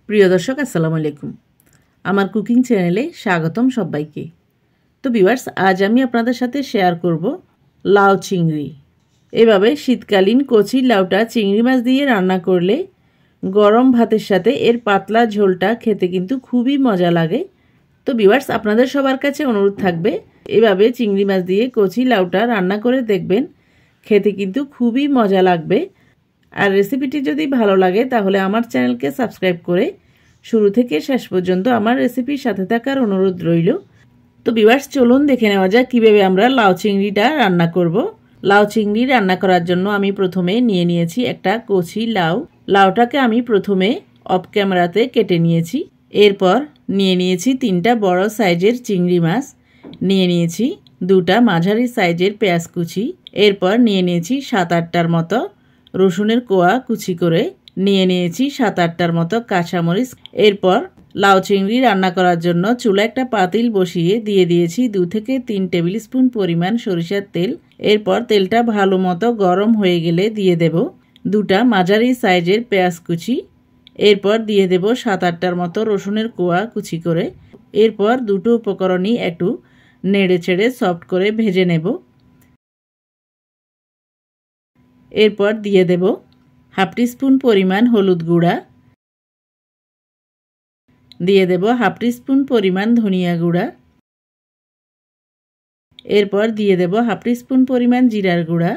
প্রিয় দর্শক আসসালামু আলাইকুম। আমার কুকিং চ্যানেলে স্বাগতম সবাইকে। তো ভিউয়ার্স, আজ আমি আপনাদের সাথে শেয়ার করব লাউ চিংড়ি। এভাবে শীতকালীন কচি লাউটা চিংড়ি মাছ দিয়ে রান্না করলে গরম ভাতের সাথে এর পাতলা ঝোলটা খেতে কিন্তু খুবই মজা লাগে। তো ভিউয়ার্স, আপনাদের সবার কাছে অনুরোধ থাকবে এভাবে চিংড়ি মাছ দিয়ে কচি লাউটা রান্না করে দেখবেন, খেতে কিন্তু খুবই মজা লাগবে। আর রেসিপিটি যদি ভালো লাগে তাহলে আমার চ্যানেলকে সাবস্ক্রাইব করে শুরু থেকে শেষ পর্যন্ত আমার রেসিপির সাথে থাকার অনুরোধ রইল। তো ভিউয়ার্স, চলুন দেখে নেওয়া যাক কীভাবে আমরা লাউ চিংড়িটা রান্না করব। লাউ চিংড়ি রান্না করার জন্য আমি প্রথমে নিয়ে নিয়েছি একটা কচি লাউ। লাউটাকে আমি প্রথমে অফ ক্যামেরাতে কেটে নিয়েছি। এরপর নিয়ে নিয়েছি 3টা বড় সাইজের চিংড়ি মাছ, নিয়ে নিয়েছি 2টা মাঝারি সাইজের পেঁয়াজ কুচি, এরপর নিয়ে নিয়েছি 7-8টার মতো রসুনের কোয়া কুচি করে, নিয়ে নিয়েছি 7-8টার মতো কাঁচামরিচ। এরপর লাউ চিংড়ি রান্না করার জন্য চুলা একটা পাতিল বসিয়ে দিয়ে দিয়েছি 2 থেকে 3 টেবিল স্পুন পরিমাণ সরিষার তেল। এরপর তেলটা ভালো মতো গরম হয়ে গেলে দিয়ে দেব 2টা মাঝারি সাইজের পেঁয়াজ কুচি, এরপর দিয়ে দেব 7-8টার মতো রসুনের কোয়া কুচি করে। এরপর দুটো উপকরণই একটু নেড়ে ছেড়ে সফট করে ভেজে নেব। এরপর দিয়ে দেব হাফ টিস্পুন পরিমাণ হলুদ গুঁড়া, দিয়ে দেব হাফ টিস্পুন পরিমাণ ধনিয়া গুঁড়া, এরপর দিয়ে দেব হাফ টিস্পুন পরিমাণ জিরার গুঁড়া,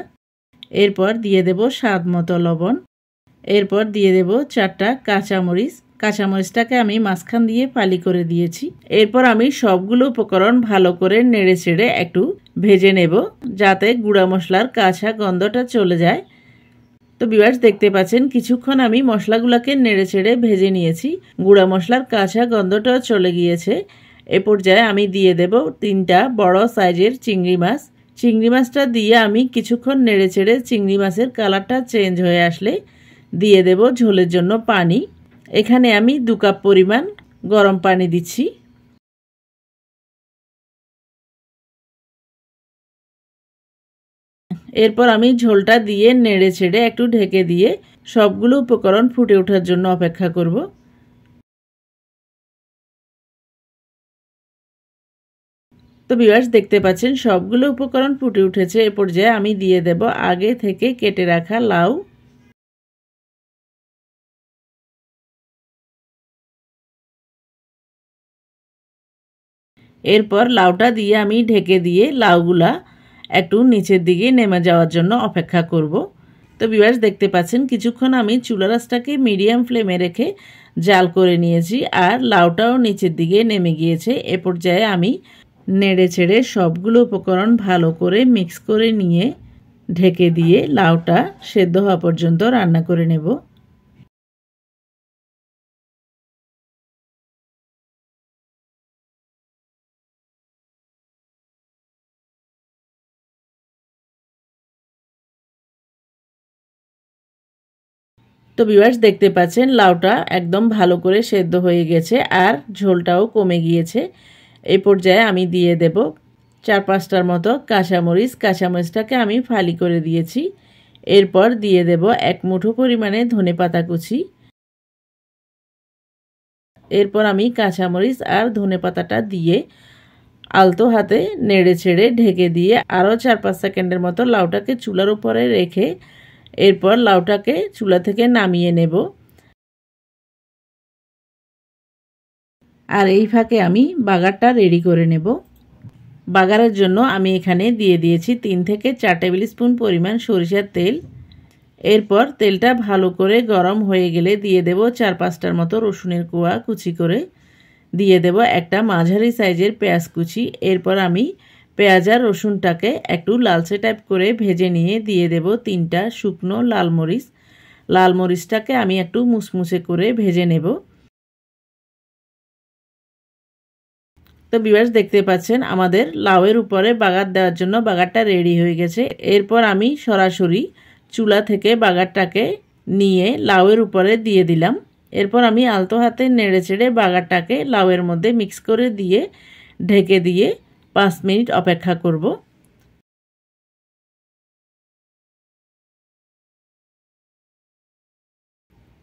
এরপর দিয়ে দেব স্বাদ মতো লবণ, এরপর দিয়ে দেব 4টা কাঁচামরিচ। কাঁচামরিচটাকে আমি মাঝখান দিয়ে ফালি করে দিয়েছি। এরপর আমি সবগুলো উপকরণ ভালো করে নেড়ে চেড়ে একটু ভেজে নেব, যাতে গুঁড়া মশলার কাঁচা গন্ধটা চলে যায়। তো ভিউয়ার্স, দেখতে পাচ্ছেন কিছুক্ষণ আমি মশলাগুলোকে নেড়ে চেড়ে ভেজে নিয়েছি, গুঁড়া মশলার কাঁচা গন্ধটাও চলে গিয়েছে। এ পর্যায়ে আমি দিয়ে দেব 3টা বড় সাইজের চিংড়ি মাছ। চিংড়ি মাছটা দিয়ে আমি কিছুক্ষণ নেড়ে চেড়ে চিংড়ি মাছের কালারটা চেঞ্জ হয়ে আসলে দিয়ে দেব ঝোলের জন্য পানি। এখানে আমি 2 কাপ পরিমাণ গরম পানি দিচ্ছি। এরপর আমি ঝোলটা দিয়ে নেড়ে ছেড়ে একটু ঢেকে দিয়ে সবগুলো উপকরণ ফুটে ওঠার জন্য অপেক্ষা করব। তো ভিউয়ার্স, দেখতে পাচ্ছেন সবগুলো উপকরণ ফুটে উঠেছে। এ পর্যায়ে আমি দিয়ে দেব আগে থেকে কেটে রাখা লাউ। এরপর লাউটা দিয়ে আমি ঢেকে দিয়ে লাউগুলা একটু নিচের দিকে নেমে যাওয়ার জন্য অপেক্ষা করব। তো ভিউয়ার্স, দেখতে পাচ্ছেন কিছুক্ষণ আমি চুলার আঁচটাকে মিডিয়াম ফ্লেমে রেখে জাল করে নিয়েছি, আর লাউটাও নিচের দিকে নেমে গিয়েছে। এ পর্যায়ে আমি নেড়ে ছেড়ে সবগুলো উপকরণ ভালো করে মিক্স করে নিয়ে ঢেকে দিয়ে লাউটা সেদ্ধ হওয়া পর্যন্ত রান্না করে নেব। তো ভিউয়ার্স, দেখতে পাচ্ছেন লাউটা একদম ভালো করে সেদ্ধ হয়ে গেছে আর ঝোলটাও কমে গিয়েছে। এই পর্যায়ে আমি দিয়ে দেব 4-5টার মতো কাঁচামরিচ। কাঁচামরিচটাকে আমি ফালি করে দিয়েছি। এরপর দিয়ে দেব 1 মুঠো পরিমাণে ধনেপাতা কুচি। এরপর আমি কাঁচামরিচ আর ধনেপাতাটা দিয়ে আলতো হাতে নেড়ে ছেড়ে ঢেকে দিয়ে আরও 4-5 সেকেন্ডের মতো লাউটাকে চুলার উপরে রেখে এরপর লাউটাকে চুলা থেকে নামিয়ে নেব। আর এই ফাঁকে আমি বাগারটা রেডি করে নেব। বাগারের জন্য আমি এখানে দিয়ে দিয়েছি 3 থেকে 4 টেবিল স্পুন পরিমাণ সরিষার তেল। এরপর তেলটা ভালো করে গরম হয়ে গেলে দিয়ে দেব 4-5টার মতো রসুনের কোয়া কুচি করে, দিয়ে দেব একটা মাঝারি সাইজের পেঁয়াজ কুচি। এরপর আমি পেঁয়াজ আর রসুনটাকে একটু লালচে টাইপ করে ভেজে নিয়ে দিয়ে দেব 3টা শুকনো লাল মরিচ। লাল মরিচটাকে আমি একটু মুসমুসে করে ভেজে নেব। তো ভিউয়ার্স, দেখতে পাচ্ছেন আমাদের লাউয়ের উপরে বাগার দেওয়ার জন্য বাগারটা রেডি হয়ে গেছে। এরপর আমি সরাসরি চুলা থেকে বাগারটাকে নিয়ে লাউয়ের উপরে দিয়ে দিলাম। এরপর আমি আলতো হাতে নেড়ে চেড়ে বাগারটাকে লাউয়ের মধ্যে মিক্স করে দিয়ে ঢেকে দিয়ে 5 মিনিট অপেক্ষা করব।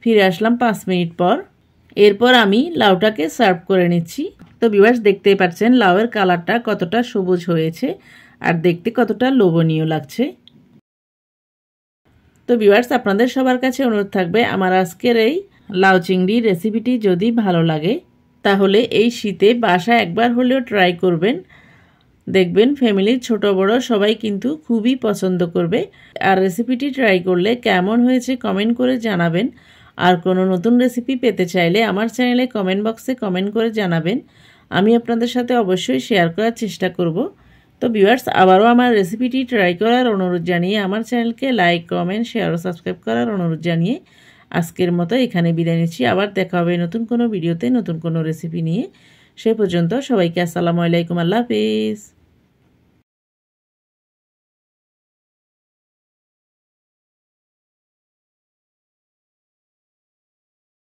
ফিরে আসলাম 5 মিনিট পর। এরপর আমি লাউটাকে সার্ভ করে নিচ্ছি। তো ভিউয়ার্স দেখতেই পাচ্ছেন লাউয়ের কালারটা কতটা সবুজ হয়েছে আর দেখতে কতটা লোভনীয় লাগছে। তো ভিউয়ার্স আপনাদের সবার কাছে অনুরোধ থাকবে আমার আজকের এই লাউ চিংড়ি রেসিপিটি যদি ভালো লাগে তাহলে এই শীতে বাসায় একবার হলেও ট্রাই করবেন। দেখবেন ফ্যামিলির ছোট বড় সবাই কিন্তু খুবই পছন্দ করবে। আর রেসিপিটি ট্রাই করলে কেমন হয়েছে কমেন্ট করে জানাবেন। আর কোনো নতুন রেসিপি পেতে চাইলে আমার চ্যানেলে কমেন্ট বক্সে কমেন্ট করে জানাবেন, আমি আপনাদের সাথে অবশ্যই শেয়ার করার চেষ্টা করব। তো ভিউয়ার্স আবারও আমার রেসিপিটি ট্রাই করার অনুরোধ জানিয়ে আমার চ্যানেলকে লাইক কমেন্ট শেয়ার ও সাবস্ক্রাইব করার অনুরোধ জানিয়ে আজকের মতো এখানে বিদায় নিচ্ছি। আবার দেখা হবে নতুন কোনো ভিডিওতে নতুন কোনো রেসিপি নিয়ে। সে পর্যন্ত সবাইকে আসসালামু আলাইকুম, আল্লাহ হাফেজ।